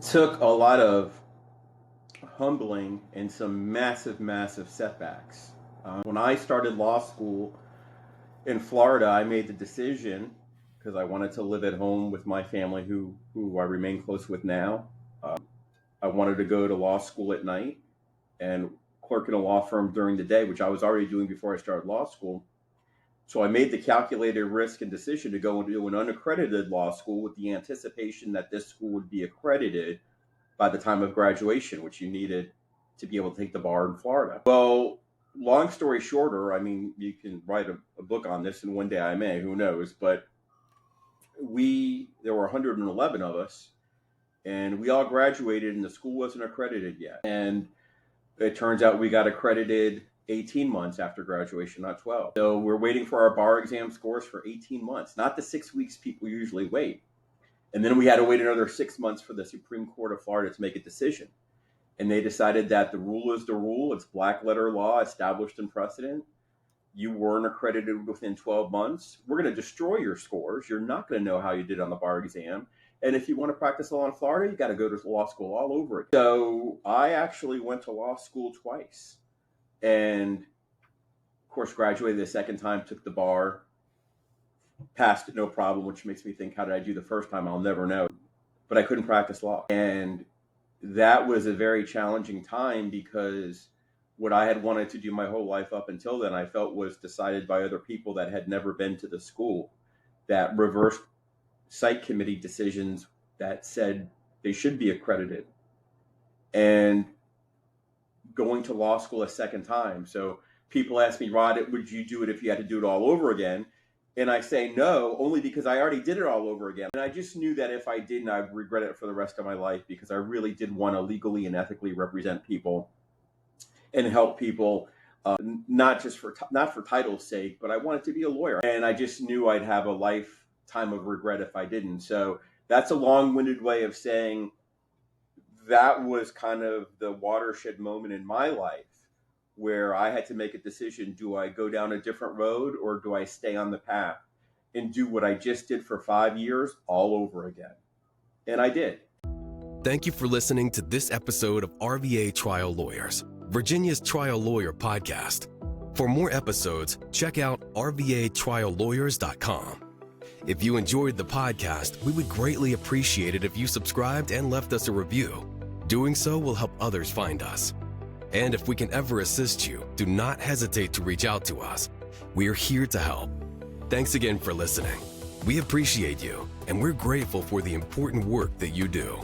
took a lot of humbling and some massive setbacks. When I started law school in Florida, I made the decision because I wanted to live at home with my family, who I remain close with now. I wanted to go to law school at night and clerk in a law firm during the day, which I was already doing before I started law school. So I made the calculated risk and decision to go into an unaccredited law school with the anticipation that this school would be accredited by the time of graduation, which you needed to be able to take the bar in Florida. Well, long story shorter, I mean, you can write a book on this, and one day I may, who knows, but there were 111 of us, and we all graduated, and the school wasn't accredited yet. And it turns out we got accredited 18 months after graduation, not 12. So we're waiting for our bar exam scores for 18 months, not the 6 weeks people usually wait. And then we had to wait another 6 months for the Supreme Court of Florida to make a decision. And they decided that the rule is the rule. It's black letter law established in precedent. You weren't accredited within 12 months. We're going to destroy your scores. You're not going to know how you did on the bar exam. And if you want to practice law in Florida, you got to go to law school all over again. So I actually went to law school twice. And of course, graduated the second time, took the bar, passed it no problem, which makes me think, how did I do the first time? I'll never know. But I couldn't practice law. And that was a very challenging time because what I had wanted to do my whole life up until then, I felt was decided by other people that had never been to the school, that reversed site committee decisions that said they should be accredited. And going to law school a second time. So people ask me, Rod, would you do it if you had to do it all over again? And I say no, only because I already did it all over again. And I just knew that if I didn't, I'd regret it for the rest of my life, because I really did want to legally and ethically represent people and help people, not for title's sake, but I wanted to be a lawyer. And I just knew I'd have a lifetime of regret if I didn't. So that's a long-winded way of saying that was kind of the watershed moment in my life where I had to make a decision. Do I go down a different road, or do I stay on the path and do what I just did for 5 years all over again? And I did. Thank you for listening to this episode of RVA Trial Lawyers, Virginia's trial lawyer podcast. For more episodes, check out rvatriallawyers.com. If you enjoyed the podcast, we would greatly appreciate it if you subscribed and left us a review. Doing so will help others find us. And if we can ever assist you, do not hesitate to reach out to us. We are here to help. Thanks again for listening. We appreciate you, and we're grateful for the important work that you do.